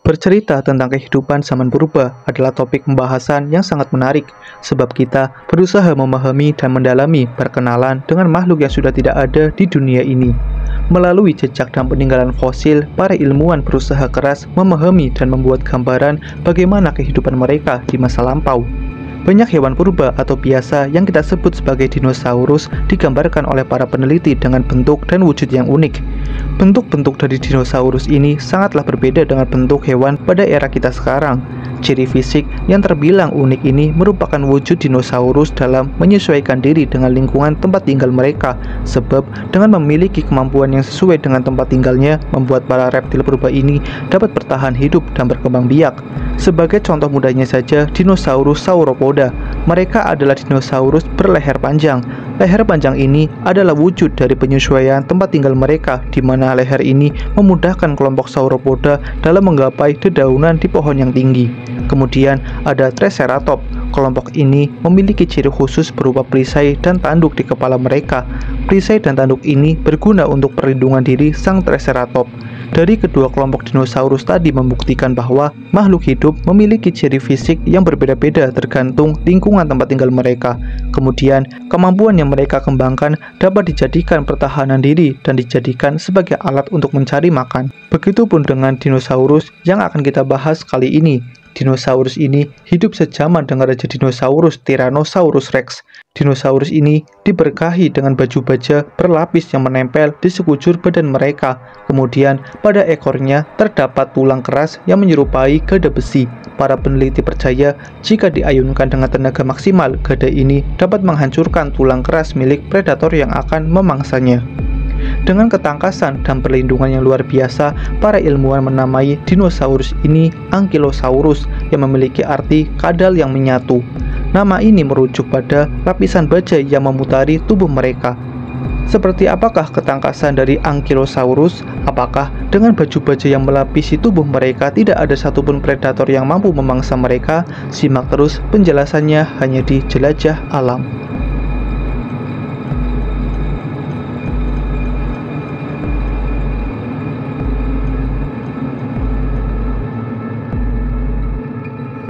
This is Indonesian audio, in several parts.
Bercerita tentang kehidupan zaman purba adalah topik pembahasan yang sangat menarik, sebab kita berusaha memahami dan mendalami perkenalan dengan makhluk yang sudah tidak ada di dunia ini. Melalui jejak dan peninggalan fosil, para ilmuwan berusaha keras memahami dan membuat gambaran bagaimana kehidupan mereka di masa lampau. Banyak hewan purba atau biasa yang kita sebut sebagai dinosaurus digambarkan oleh para peneliti dengan bentuk dan wujud yang unik. Bentuk-bentuk dari dinosaurus ini sangatlah berbeda dengan bentuk hewan pada era kita sekarang. Ciri fisik yang terbilang unik ini merupakan wujud dinosaurus dalam menyesuaikan diri dengan lingkungan tempat tinggal mereka, sebab dengan memiliki kemampuan yang sesuai dengan tempat tinggalnya, membuat para reptil purba ini dapat bertahan hidup dan berkembang biak. Sebagai contoh mudahnya saja, dinosaurus sauropoda. Mereka adalah dinosaurus berleher panjang. Leher panjang ini adalah wujud dari penyesuaian tempat tinggal mereka, di mana leher ini memudahkan kelompok sauropoda dalam menggapai dedaunan di pohon yang tinggi. Kemudian ada Triceratops. Kelompok ini memiliki ciri khusus berupa perisai dan tanduk di kepala mereka. Perisai dan tanduk ini berguna untuk perlindungan diri sang Triceratops. Dari kedua kelompok dinosaurus tadi membuktikan bahwa makhluk hidup memiliki ciri fisik yang berbeda-beda tergantung lingkungan tempat tinggal mereka. Kemudian, kemampuan yang mereka kembangkan dapat dijadikan pertahanan diri dan dijadikan sebagai alat untuk mencari makan. Begitupun dengan dinosaurus yang akan kita bahas kali ini. Dinosaurus ini hidup sejaman dengan raja dinosaurus Tyrannosaurus Rex. Dinosaurus ini diberkahi dengan baju baja berlapis yang menempel di sekujur badan mereka. Kemudian pada ekornya terdapat tulang keras yang menyerupai gada besi. Para peneliti percaya jika diayunkan dengan tenaga maksimal, gada ini dapat menghancurkan tulang keras milik predator yang akan memangsanya. Dengan ketangkasan dan perlindungan yang luar biasa, para ilmuwan menamai dinosaurus ini Ankylosaurus yang memiliki arti kadal yang menyatu. Nama ini merujuk pada lapisan baja yang memutari tubuh mereka. Seperti apakah ketangkasan dari Ankylosaurus? Apakah dengan baju baja yang melapisi tubuh mereka tidak ada satupun predator yang mampu memangsa mereka? Simak terus penjelasannya hanya di Jelajah Alam.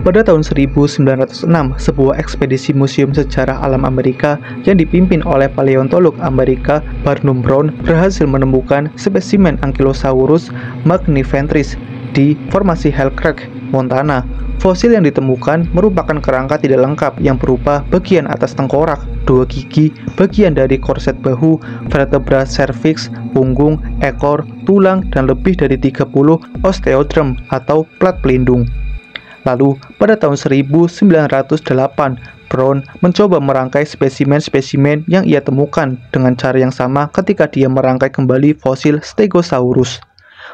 Pada tahun 1906, sebuah ekspedisi Museum Sejarah Alam Amerika yang dipimpin oleh paleontolog Amerika Barnum Brown berhasil menemukan spesimen Ankylosaurus magniventris di formasi Hell Creek, Montana. Fosil yang ditemukan merupakan kerangka tidak lengkap yang berupa bagian atas tengkorak, 2 gigi, bagian dari korset bahu, vertebra cervix, punggung, ekor, tulang, dan lebih dari 30 osteoderm atau plat pelindung. Lalu, pada tahun 1908, Brown mencoba merangkai spesimen-spesimen yang ia temukan dengan cara yang sama ketika dia merangkai kembali fosil Stegosaurus.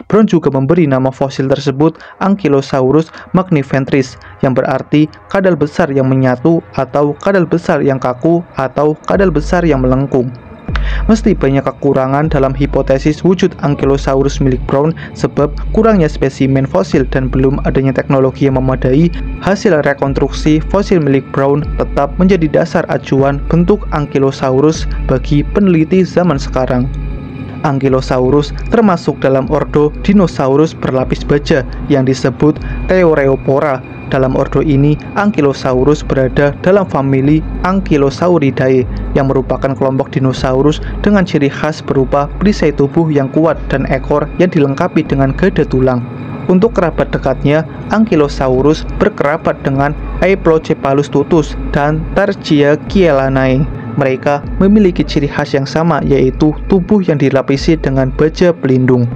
Brown juga memberi nama fosil tersebut Ankylosaurus magniventris, yang berarti kadal besar yang menyatu atau kadal besar yang kaku atau kadal besar yang melengkung. Mesti banyak kekurangan dalam hipotesis wujud Ankylosaurus milik Brown, sebab kurangnya spesimen fosil dan belum adanya teknologi yang memadai. Hasil rekonstruksi fosil milik Brown tetap menjadi dasar acuan bentuk Ankylosaurus bagi peneliti zaman sekarang. Ankylosaurus termasuk dalam ordo dinosaurus berlapis baja yang disebut Theropoda. Dalam ordo ini, Ankylosaurus berada dalam famili Ankylosauridae yang merupakan kelompok dinosaurus dengan ciri khas berupa perisai tubuh yang kuat dan ekor yang dilengkapi dengan gada tulang. Untuk kerabat dekatnya, Ankylosaurus berkerabat dengan Aeplocephalus tutus dan Tarchiaceaelanae. Mereka memiliki ciri khas yang sama, yaitu tubuh yang dilapisi dengan baja pelindung.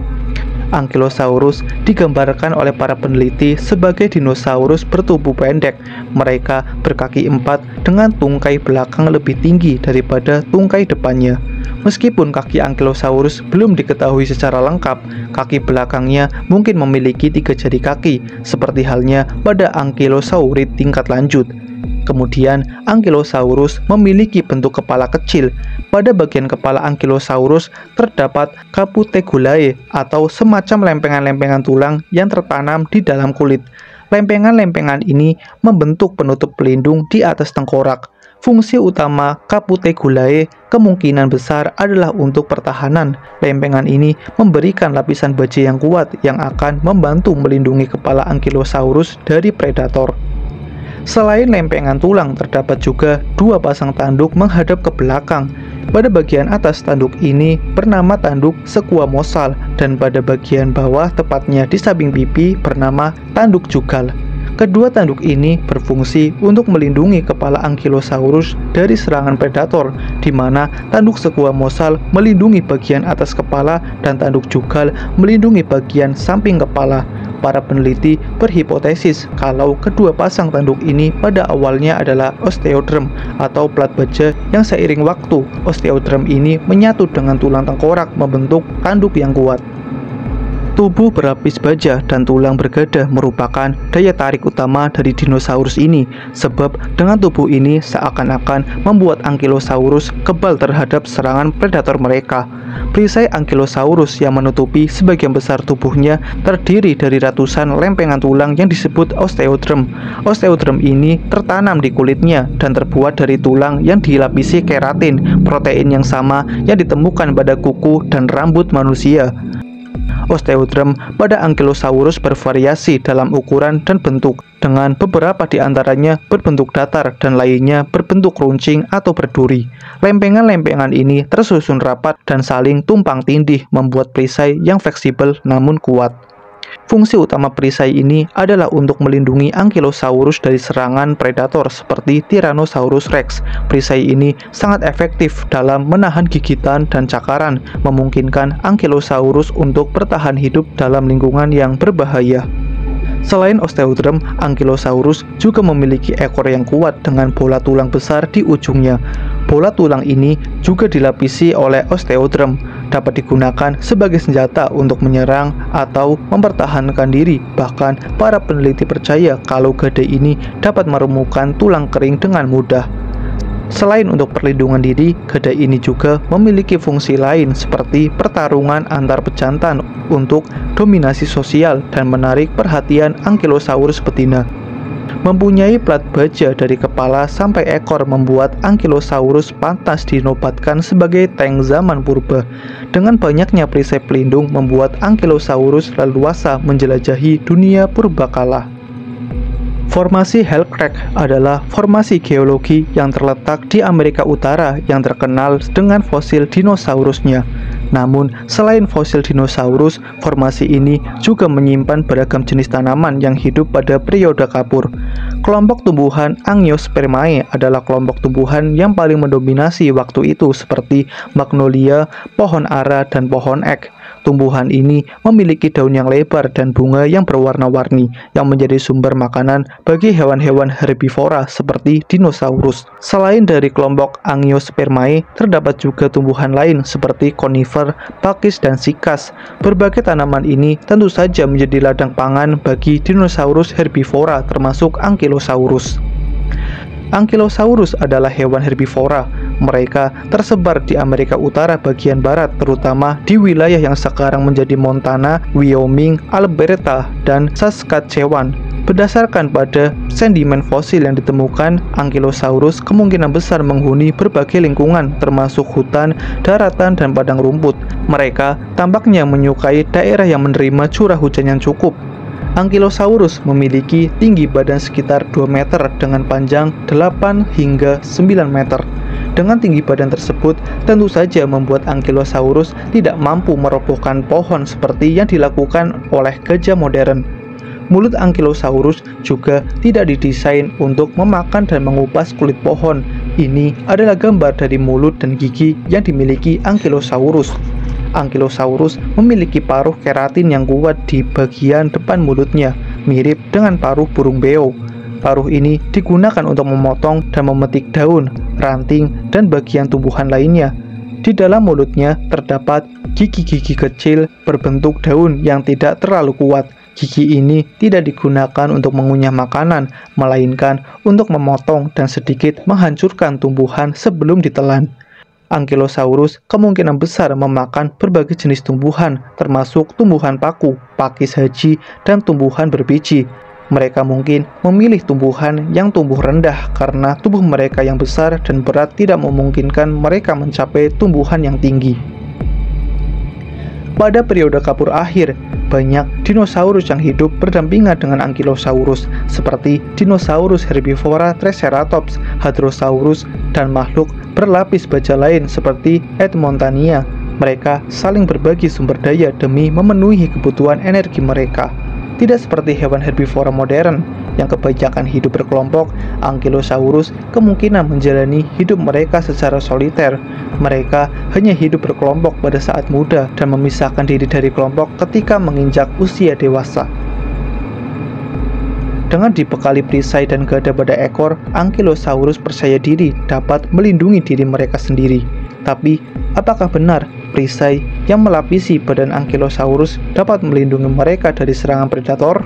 Ankylosaurus digambarkan oleh para peneliti sebagai dinosaurus bertubuh pendek. Mereka berkaki 4 dengan tungkai belakang lebih tinggi daripada tungkai depannya. Meskipun kaki Ankylosaurus belum diketahui secara lengkap, kaki belakangnya mungkin memiliki 3 jari kaki, seperti halnya pada Ankylosaurid tingkat lanjut. Kemudian, Ankylosaurus memiliki bentuk kepala kecil. Pada bagian kepala Ankylosaurus terdapat caputegulae atau semacam lempengan-lempengan tulang yang tertanam di dalam kulit. Lempengan-lempengan ini membentuk penutup pelindung di atas tengkorak. Fungsi utama Caputegulae kemungkinan besar adalah untuk pertahanan. Lempengan ini memberikan lapisan baja yang kuat yang akan membantu melindungi kepala Ankylosaurus dari predator. Selain lempengan tulang, terdapat juga dua pasang tanduk menghadap ke belakang. Pada bagian atas tanduk ini bernama tanduk squamosal dan pada bagian bawah, tepatnya di samping pipi, bernama tanduk jugal. Kedua tanduk ini berfungsi untuk melindungi kepala Ankylosaurus dari serangan predator, di mana tanduk squamosal melindungi bagian atas kepala dan tanduk jugal melindungi bagian samping kepala. Para peneliti berhipotesis kalau kedua pasang tanduk ini pada awalnya adalah osteoderm atau plat baja yang seiring waktu osteoderm ini menyatu dengan tulang tengkorak membentuk tanduk yang kuat. Tubuh berlapis baja dan tulang bergada merupakan daya tarik utama dari dinosaurus ini, sebab dengan tubuh ini seakan-akan membuat Ankylosaurus kebal terhadap serangan predator mereka. Perisai Ankylosaurus yang menutupi sebagian besar tubuhnya terdiri dari ratusan lempengan tulang yang disebut osteoderm. Osteoderm ini tertanam di kulitnya dan terbuat dari tulang yang dilapisi keratin, protein yang sama yang ditemukan pada kuku dan rambut manusia. Osteoderm pada Ankylosaurus bervariasi dalam ukuran dan bentuk, dengan beberapa di antaranya berbentuk datar dan lainnya berbentuk runcing atau berduri. Lempengan-lempengan ini tersusun rapat dan saling tumpang tindih membuat perisai yang fleksibel namun kuat. Fungsi utama perisai ini adalah untuk melindungi Ankylosaurus dari serangan predator seperti Tyrannosaurus Rex. Perisai ini sangat efektif dalam menahan gigitan dan cakaran, memungkinkan Ankylosaurus untuk bertahan hidup dalam lingkungan yang berbahaya. Selain osteoderm, Ankylosaurus juga memiliki ekor yang kuat dengan bola tulang besar di ujungnya. Bola tulang ini juga dilapisi oleh osteoderm, dapat digunakan sebagai senjata untuk menyerang atau mempertahankan diri. Bahkan, para peneliti percaya kalau gada ini dapat meremukkan tulang kering dengan mudah. Selain untuk perlindungan diri, gada ini juga memiliki fungsi lain seperti pertarungan antar pejantan untuk dominasi sosial dan menarik perhatian Ankylosaurus betina. Mempunyai plat baja dari kepala sampai ekor membuat Ankylosaurus pantas dinobatkan sebagai tank zaman purba. Dengan banyaknya perisai pelindung membuat Ankylosaurus leluasa menjelajahi dunia purbakala. Formasi Hellcrack adalah formasi geologi yang terletak di Amerika Utara yang terkenal dengan fosil dinosaurusnya. Namun, selain fosil dinosaurus, formasi ini juga menyimpan beragam jenis tanaman yang hidup pada periode kapur. Kelompok tumbuhan Angiospermae adalah kelompok tumbuhan yang paling mendominasi waktu itu seperti magnolia, pohon ara, dan pohon ek. Tumbuhan ini memiliki daun yang lebar dan bunga yang berwarna-warni yang menjadi sumber makanan bagi hewan-hewan herbivora seperti dinosaurus. Selain dari kelompok Angiospermae, terdapat juga tumbuhan lain seperti konifer, pakis, dan sikas. Berbagai tanaman ini tentu saja menjadi ladang pangan bagi dinosaurus herbivora termasuk Ankylosaurus. Ankylosaurus adalah hewan herbivora. Mereka tersebar di Amerika Utara bagian barat, terutama di wilayah yang sekarang menjadi Montana, Wyoming, Alberta, dan Saskatchewan. Berdasarkan pada sedimen fosil yang ditemukan, Ankylosaurus kemungkinan besar menghuni berbagai lingkungan, termasuk hutan, daratan, dan padang rumput. Mereka tampaknya menyukai daerah yang menerima curah hujan yang cukup. Ankylosaurus memiliki tinggi badan sekitar 2 meter dengan panjang 8 hingga 9 meter. Dengan tinggi badan tersebut, tentu saja membuat Ankylosaurus tidak mampu merobohkan pohon seperti yang dilakukan oleh gajah modern. Mulut Ankylosaurus juga tidak didesain untuk memakan dan mengupas kulit pohon. Ini adalah gambar dari mulut dan gigi yang dimiliki Ankylosaurus. Ankylosaurus memiliki paruh keratin yang kuat di bagian depan mulutnya, mirip dengan paruh burung beo. Paruh ini digunakan untuk memotong dan memetik daun, ranting, dan bagian tumbuhan lainnya. Di dalam mulutnya terdapat gigi-gigi kecil berbentuk daun yang tidak terlalu kuat. Gigi ini tidak digunakan untuk mengunyah makanan, melainkan untuk memotong dan sedikit menghancurkan tumbuhan sebelum ditelan. Ankylosaurus kemungkinan besar memakan berbagai jenis tumbuhan, termasuk tumbuhan paku, pakis haji, dan tumbuhan berbiji. Mereka mungkin memilih tumbuhan yang tumbuh rendah karena tubuh mereka yang besar dan berat tidak memungkinkan mereka mencapai tumbuhan yang tinggi. Pada periode kapur akhir, banyak dinosaurus yang hidup berdampingan dengan Ankylosaurus, seperti dinosaurus herbivora Triceratops, Hadrosaurus, dan makhluk berlapis baja lain seperti Edmontania. Mereka saling berbagi sumber daya demi memenuhi kebutuhan energi mereka. Tidak seperti hewan herbivora modern yang kebanyakan hidup berkelompok, Ankylosaurus kemungkinan menjalani hidup mereka secara soliter. Mereka hanya hidup berkelompok pada saat muda dan memisahkan diri dari kelompok ketika menginjak usia dewasa. Dengan dibekali perisai dan gada pada ekor, Ankylosaurus percaya diri dapat melindungi diri mereka sendiri. Tapi, apakah benar perisai yang melapisi badan Ankylosaurus dapat melindungi mereka dari serangan predator?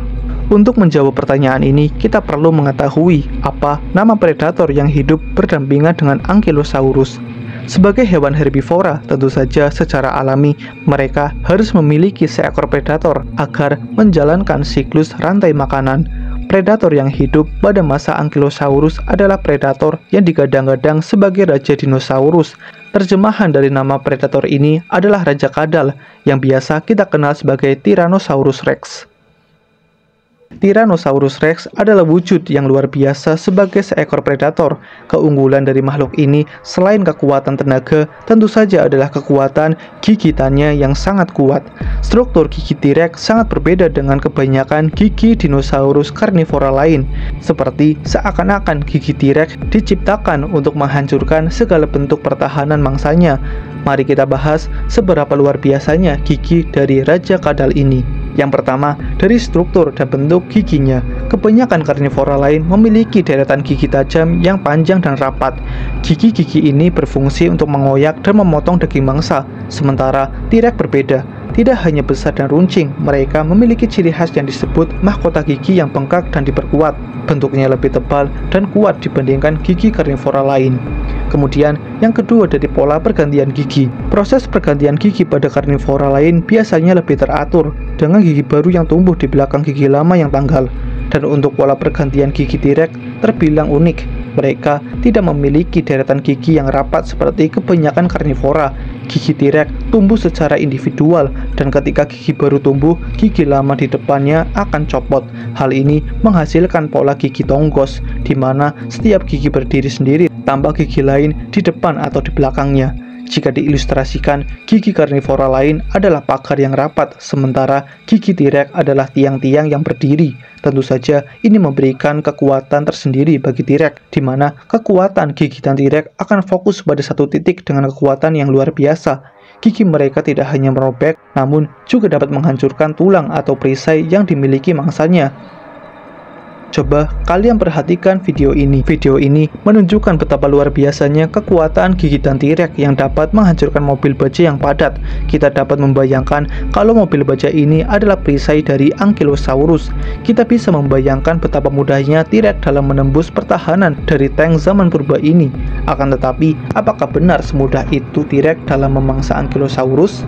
Untuk menjawab pertanyaan ini, kita perlu mengetahui apa nama predator yang hidup berdampingan dengan Ankylosaurus. Sebagai hewan herbivora, tentu saja secara alami mereka harus memiliki seekor predator agar menjalankan siklus rantai makanan. Predator yang hidup pada masa Ankylosaurus adalah predator yang digadang-gadang sebagai raja dinosaurus. Terjemahan dari nama predator ini adalah raja kadal, yang biasa kita kenal sebagai Tyrannosaurus Rex. Tyrannosaurus Rex adalah wujud yang luar biasa sebagai seekor predator. Keunggulan dari makhluk ini selain kekuatan tenaga, tentu saja adalah kekuatan gigitannya yang sangat kuat. Struktur gigi T-Rex sangat berbeda dengan kebanyakan gigi dinosaurus karnivora lain, seperti seakan-akan gigi T-Rex diciptakan untuk menghancurkan segala bentuk pertahanan mangsanya. Mari kita bahas seberapa luar biasanya gigi dari raja kadal ini. Yang pertama, dari struktur dan bentuk giginya. Kebanyakan karnivora lain memiliki deretan gigi tajam yang panjang dan rapat. Gigi-gigi ini berfungsi untuk mengoyak dan memotong daging mangsa, sementara T-Rex berbeda. Tidak hanya besar dan runcing, mereka memiliki ciri khas yang disebut mahkota gigi yang bengkak dan diperkuat. Bentuknya lebih tebal dan kuat dibandingkan gigi karnivora lain. Kemudian, yang kedua dari pola pergantian gigi. Proses pergantian gigi pada karnivora lain biasanya lebih teratur, dengan gigi baru yang tumbuh di belakang gigi lama yang tanggal. Dan untuk pola pergantian gigi T-Rex terbilang unik. Mereka tidak memiliki deretan gigi yang rapat seperti kebanyakan karnivora. Gigi T-Rex tumbuh secara individual, dan ketika gigi baru tumbuh, gigi lama di depannya akan copot. Hal ini menghasilkan pola gigi tonggos, di mana setiap gigi berdiri sendiri tanpa gigi lain di depan atau di belakangnya. Jika diilustrasikan, gigi karnivora lain adalah pagar yang rapat, sementara gigi T-Rex adalah tiang-tiang yang berdiri. Tentu saja ini memberikan kekuatan tersendiri bagi T-Rex, di mana kekuatan gigitan T-Rex akan fokus pada satu titik dengan kekuatan yang luar biasa. Gigi mereka tidak hanya merobek, namun juga dapat menghancurkan tulang atau perisai yang dimiliki mangsanya. Coba kalian perhatikan video ini. Video ini menunjukkan betapa luar biasanya kekuatan gigitan T-Rex yang dapat menghancurkan mobil baja yang padat. Kita dapat membayangkan kalau mobil baja ini adalah perisai dari Ankylosaurus. Kita bisa membayangkan betapa mudahnya T-Rex dalam menembus pertahanan dari tank zaman purba ini. Akan tetapi, apakah benar semudah itu T-Rex dalam memangsa Ankylosaurus?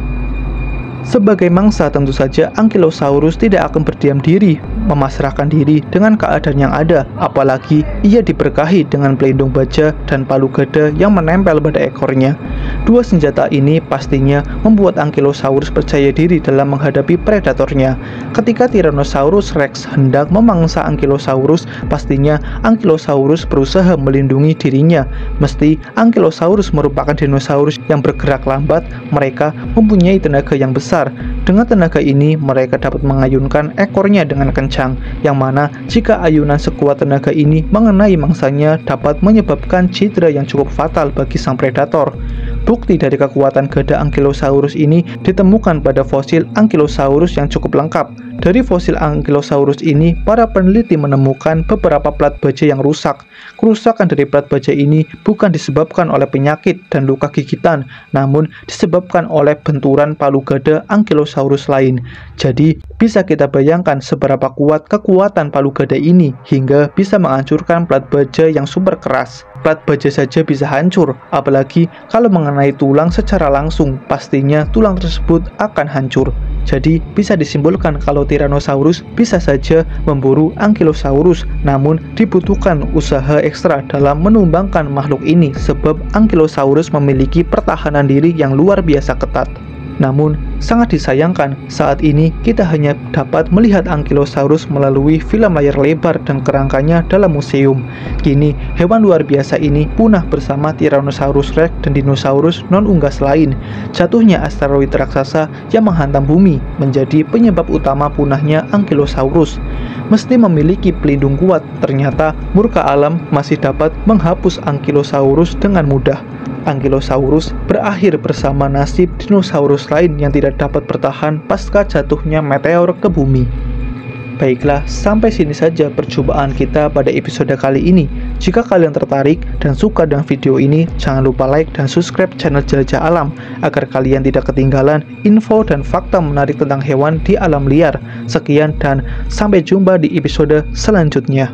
Sebagai mangsa, tentu saja Ankylosaurus tidak akan berdiam diri, memasrahkan diri dengan keadaan yang ada, apalagi ia diberkahi dengan pelindung baja dan palu gada yang menempel pada ekornya. Dua senjata ini pastinya membuat Ankylosaurus percaya diri dalam menghadapi predatornya. Ketika Tyrannosaurus Rex hendak memangsa Ankylosaurus, pastinya Ankylosaurus berusaha melindungi dirinya. Mesti Ankylosaurus merupakan dinosaurus yang bergerak lambat, mereka mempunyai tenaga yang besar. Dengan tenaga ini, mereka dapat mengayunkan ekornya dengan kencang, yang mana jika ayunan sekuat tenaga ini mengenai mangsanya dapat menyebabkan cedera yang cukup fatal bagi sang predator. Bukti dari kekuatan gada Ankylosaurus ini ditemukan pada fosil Ankylosaurus yang cukup lengkap. Dari fosil Ankylosaurus ini, para peneliti menemukan beberapa plat baja yang rusak. Kerusakan dari plat baja ini bukan disebabkan oleh penyakit dan luka gigitan, namun disebabkan oleh benturan palu gada Ankylosaurus lain. Jadi, bisa kita bayangkan seberapa kuat kekuatan palu gada ini hingga bisa menghancurkan plat baja yang super keras. Plat baja saja bisa hancur, apalagi kalau mengenai tulang secara langsung, pastinya tulang tersebut akan hancur. Jadi, bisa disimpulkan kalau atau Tyrannosaurus bisa saja memburu Ankylosaurus, namun dibutuhkan usaha ekstra dalam menumbangkan makhluk ini sebab Ankylosaurus memiliki pertahanan diri yang luar biasa ketat. Namun, sangat disayangkan saat ini kita hanya dapat melihat Ankylosaurus melalui film layar lebar dan kerangkanya dalam museum. Kini, hewan luar biasa ini punah bersama Tyrannosaurus Rex dan dinosaurus non-unggas lain. Jatuhnya asteroid raksasa yang menghantam bumi menjadi penyebab utama punahnya Ankylosaurus. Meski memiliki pelindung kuat, ternyata murka alam masih dapat menghapus Ankylosaurus dengan mudah. Ankylosaurus berakhir bersama nasib dinosaurus lain yang tidak dapat bertahan pasca jatuhnya meteor ke bumi. Baiklah, sampai sini saja percobaan kita pada episode kali ini. Jika kalian tertarik dan suka dengan video ini, jangan lupa like dan subscribe channel Jelajah Alam agar kalian tidak ketinggalan info dan fakta menarik tentang hewan di alam liar. Sekian dan sampai jumpa di episode selanjutnya.